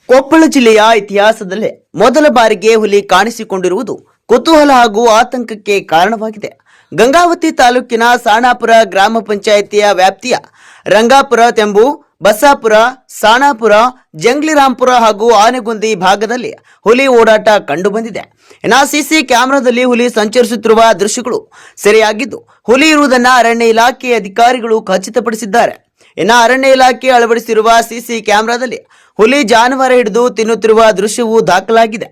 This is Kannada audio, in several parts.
ಕೊಪ್ಪಳ ಜಿಲ್ಲೆಯ ಇತಿಹಾಸದಲ್ಲೇ ಮೊದಲ ಬಾರಿಗೆ ಹುಲಿ ಕಾಣಿಸಿಕೊಂಡಿರುವುದು ಕುತೂಹಲ ಹಾಗೂ ಆತಂಕಕ್ಕೆ ಕಾರಣವಾಗಿದೆ. ಗಂಗಾವತಿ ತಾಲೂಕಿನ ಸಾಣಾಪುರ ಗ್ರಾಮ ಪಂಚಾಯಿತಿಯ ವ್ಯಾಪ್ತಿಯ ರಂಗಾಪುರ ತೆಂಬು, ಬಸಾಪುರ, ಸಾಣಾಪುರ, ಜಂಗ್ಲಿರಾಂಪುರ ಹಾಗೂ ಆನೆಗುಂದಿ ಭಾಗದಲ್ಲಿ ಹುಲಿ ಓಡಾಟ ಕಂಡುಬಂದಿದೆ. ಇನ್ನು ಸಿಸಿ ಕ್ಯಾಮೆರಾದಲ್ಲಿ ಹುಲಿ ಸಂಚರಿಸುತ್ತಿರುವ ದೃಶ್ಯಗಳು ಸೆರೆಯಾಗಿದ್ದು, ಹುಲಿ ಇರುವುದನ್ನು ಅರಣ್ಯ ಇಲಾಖೆ ಅಧಿಕಾರಿಗಳು ಖಚಿತಪಡಿಸಿದ್ದಾರೆ. ಇನ್ನು ಅರಣ್ಯ ಇಲಾಖೆ ಅಳವಡಿಸಿರುವ ಸಿಸಿ ಕ್ಯಾಮೆರಾದಲ್ಲಿ ಹುಲಿ ಜಾನುವಾರು ಹಿಡಿದು ತಿನ್ನುತ್ತಿರುವ ದೃಶ್ಯವು ದಾಖಲಾಗಿದೆ.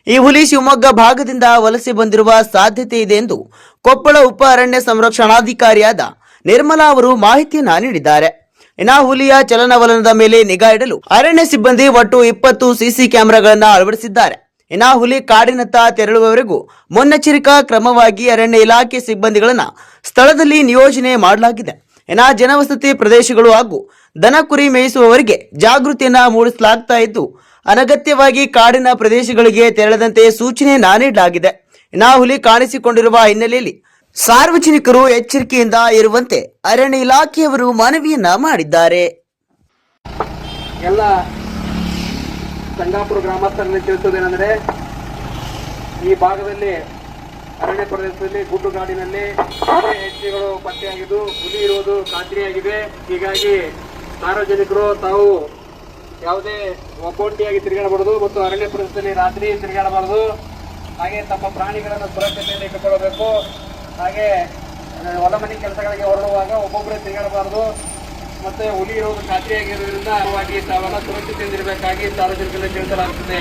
ಈ ಹುಲಿ ಶಿವಮೊಗ್ಗ ಭಾಗದಿಂದ ವಲಸೆ ಬಂದಿರುವ ಸಾಧ್ಯತೆ ಇದೆ ಎಂದು ಕೊಪ್ಪಳ ಉಪ ಅರಣ್ಯ ಸಂರಕ್ಷಣಾಧಿಕಾರಿಯಾದ ನಿರ್ಮಲಾ ಅವರು ಮಾಹಿತಿಯನ್ನ ನೀಡಿದ್ದಾರೆ. ಇನ್ನು ಹುಲಿಯ ಚಲನವಲನದ ಮೇಲೆ ನಿಗಾ ಇಡಲು ಅರಣ್ಯ ಸಿಬ್ಬಂದಿ ಒಟ್ಟು 20 ಸಿಸಿ ಕ್ಯಾಮೆರಾಗಳನ್ನು ಅಳವಡಿಸಿದ್ದಾರೆ. ಇನ್ನು ಹುಲಿ ಕಾಡಿನತ್ತ ತೆರಳುವವರೆಗೂ ಮುನ್ನೆಚ್ಚರಿಕಾ ಕ್ರಮವಾಗಿ ಅರಣ್ಯ ಇಲಾಖೆ ಸಿಬ್ಬಂದಿಗಳನ್ನ ಸ್ಥಳದಲ್ಲಿ ನಿಯೋಜನೆ ಮಾಡಲಾಗಿದೆ. ಇನ್ನು ಜನವಸತಿ ಪ್ರದೇಶಗಳು ಹಾಗೂ ದನ ಕುರಿ ಮೇಯಿಸುವವರಿಗೆ ಜಾಗೃತಿಯನ್ನ ಮೂಡಿಸಲಾಗ್ತಾ ಇದ್ದು, ಅನಗತ್ಯವಾಗಿ ಕಾಡಿನ ಪ್ರದೇಶಗಳಿಗೆ ತೆರಳದಂತೆ ಸೂಚನೆ ನೀಡಲಾಗಿದೆ. ಇನ್ನು ಹುಲಿ ಕಾಣಿಸಿಕೊಂಡಿರುವ ಹಿನ್ನೆಲೆಯಲ್ಲಿ ಸಾರ್ವಜನಿಕರು ಎಚ್ಚರಿಕೆಯಿಂದ ಇರುವಂತೆ ಅರಣ್ಯ ಇಲಾಖೆಯವರು ಮನವಿಯನ್ನ ಮಾಡಿದ್ದಾರೆ. ಎಲ್ಲ ಸಂಗಾಪುರ ಗ್ರಾಮಸ್ಥರಲ್ಲಿ ತಿಳಿಸುವುದೇನೆಂದರೆ, ಈ ಭಾಗದಲ್ಲಿ ಅರಣ್ಯ ಪ್ರದೇಶದಲ್ಲಿ ಗುಡ್ಡುಗಾಡಿನಲ್ಲಿ ಹೆಜ್ಜೆಗಳು ಪತ್ತೆಯಾಗಿದ್ದು ಹುಲಿ ಇರುವುದು ಖಾತ್ರಿಯಾಗಿದೆ. ಹೀಗಾಗಿ ಸಾರ್ವಜನಿಕರು ತಾವು ಯಾವುದೇ ಒಬ್ಬೊಂಟಿಯಾಗಿ ತಿರುಗಾಡಬಾರದು ಮತ್ತು ಅರಣ್ಯ ಪ್ರದೇಶದಲ್ಲಿ ರಾತ್ರಿ ತಿರುಗಾಡಬಾರದು. ಹಾಗೆ ತಮ್ಮ ಪ್ರಾಣಿಗಳನ್ನು ಸುರಕ್ಷತೆಯಲ್ಲಿ ಇಟ್ಟುಕೊಳ್ಳಬೇಕು. ಹಾಗೆ ಹೊಲ ಮನೆ ಕೆಲಸಗಳಿಗೆ ಹೊರಡುವಾಗ ಒಬ್ಬೊಬ್ಬರೇ ತಿರುಗಾಡಬಾರದು. ಮತ್ತೆ ಹುಲಿ ಇರುವುದು ಖಾತ್ರಿಯಾಗಿರುವುದರಿಂದ ತಾವೆಲ್ಲ ಸುರಕ್ಷತೆಯಿಂದಿರಬೇಕಾಗಿ ಸಾರ್ವಜನಿಕರಿಗೆ ತಿಳಿಸಲಾಗುತ್ತದೆ.